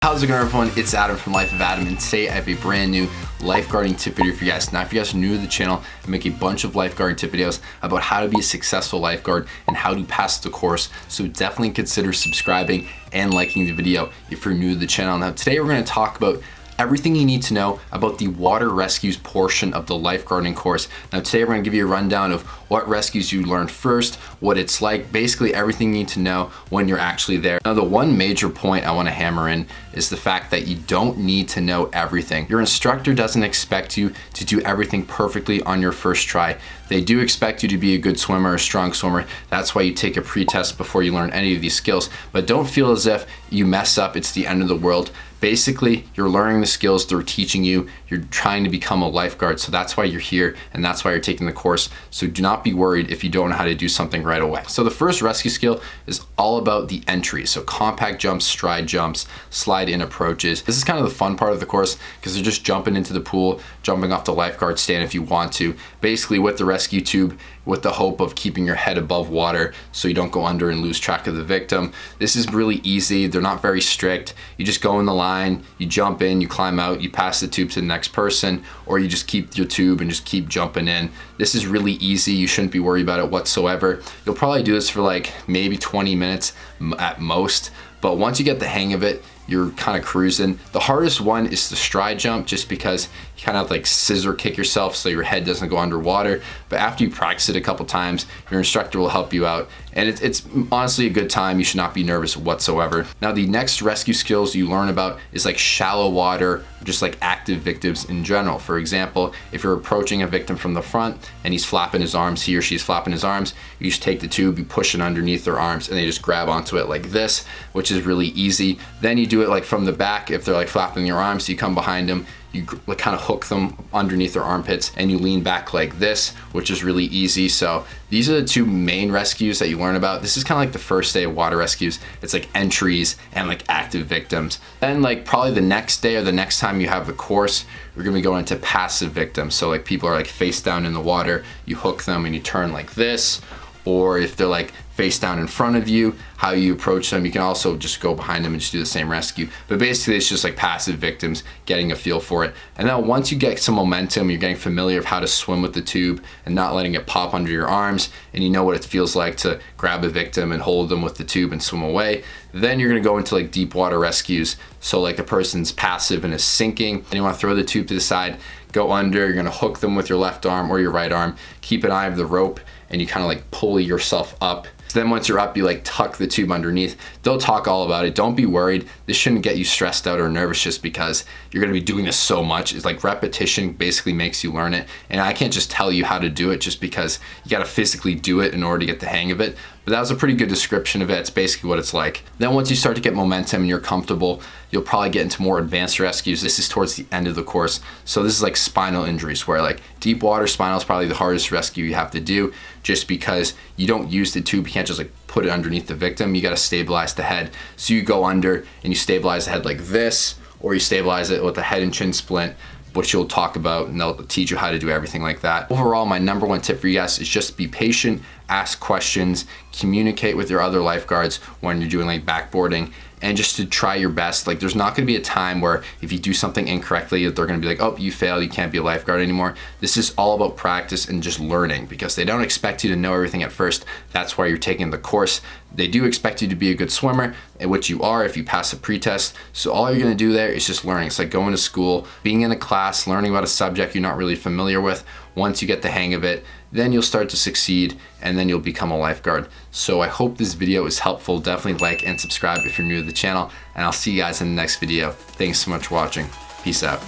How's it going, everyone? It's Adam from Life of Adam, and today I have a brand new lifeguarding tip video for you guys. Now, if you guys are new to the channel, I make a bunch of lifeguarding tip videos about how to be a successful lifeguard and how to pass the course. So definitely consider subscribing and liking the video if you're new to the channel. Now, today we're going to talk about everything you need to know about the water rescues portion of the lifeguarding course. Now today we're going to give you a rundown of what rescues you learned first, what it's like, basically everything you need to know when you're actually there. Now the one major point I want to hammer in is the fact that you don't need to know everything. Your instructor doesn't expect you to do everything perfectly on your first try. They do expect you to be a good swimmer, a strong swimmer. That's why you take a pre-test before you learn any of these skills. But don't feel as if you mess up, it's the end of the world. Basically, you're learning the skills they're teaching you. You're trying to become a lifeguard, so that's why you're here and that's why you're taking the course. So do not be worried if you don't know how to do something right away. So the first rescue skill is all about the entry. So compact jumps, stride jumps, slide in approaches. This is kind of the fun part of the course because they're just jumping into the pool, jumping off the lifeguard stand if you want to. Basically with the rescue tube, with the hope of keeping your head above water so you don't go under and lose track of the victim. This is really easy. They're not very strict. You just go in the line, you jump in, you climb out, you pass the tube to the next person, or you just keep your tube and just keep jumping in. This is really easy. You shouldn't be worried about it whatsoever. You'll probably do this for like maybe 20 minutes at most, but once you get the hang of it, you're kind of cruising. The hardest one is the stride jump, just because you kind of like scissor kick yourself so your head doesn't go underwater. But after you practice it a couple times, your instructor will help you out. And it's honestly a good time. You should not be nervous whatsoever. Now, the next rescue skills you learn about is like shallow water, just like active victims in general. For example, if you're approaching a victim from the front and he's flapping his arms, he or she's flapping his arms, you just take the tube, you push it underneath their arms, and they just grab onto it like this, which is really easy. Then you do it like from the back. If they're like flapping your arms, you come behind them, you like kind of hook them underneath their armpits and you lean back like this, which is really easy. So these are the two main rescues that you learn about. This is kind of like the first day of water rescues. It's like entries and like active victims. Then like probably the next day or the next time you have the course, you're gonna be going into passive victims. So like people are like face down in the water, you hook them and you turn like this. Or if they're like face down in front of you, how you approach them. You can also just go behind them and just do the same rescue. But basically it's just like passive victims, getting a feel for it. And then once you get some momentum, you're getting familiar of how to swim with the tube and not letting it pop under your arms, and you know what it feels like to grab a victim and hold them with the tube and swim away. Then you're gonna go into like deep water rescues. So like the person's passive and is sinking, and you wanna throw the tube to the side, go under, you're gonna hook them with your left arm or your right arm, keep an eye of the rope, and you kind of like pull yourself up. So then once you're up, you like tuck the tube underneath. They'll talk all about it. Don't be worried. This shouldn't get you stressed out or nervous just because you're gonna be doing this so much. It's like repetition basically makes you learn it. And I can't just tell you how to do it just because you gotta physically do it in order to get the hang of it. But that was a pretty good description of it. It's basically what it's like. Then once you start to get momentum and you're comfortable, you'll probably get into more advanced rescues. This is towards the end of the course. So this is like spinal injuries, where like deep water spinal is probably the hardest rescue you have to do, just because you don't use the tube. You can't just like put it underneath the victim. You got to stabilize the head. So you go under and you stabilize the head like this, or you stabilize it with a head and chin splint, which you'll talk about, and they'll teach you how to do everything like that. Overall, my number one tip for you guys is just be patient, ask questions, communicate with your other lifeguards when you're doing like backboarding, and just to try your best. Like there's not gonna be a time where if you do something incorrectly, they're gonna be like, oh, you failed, you can't be a lifeguard anymore. This is all about practice and just learning, because they don't expect you to know everything at first. That's why you're taking the course. They do expect you to be a good swimmer, which you are if you pass a pre-test. So all you're gonna do there is just learning. It's like going to school, being in a class, learning about a subject you're not really familiar with. Once you get the hang of it, then you'll start to succeed, and then you'll become a lifeguard. So I hope this video is helpful. Definitely like and subscribe if you're new to the channel, and I'll see you guys in the next video. Thanks so much for watching. Peace out.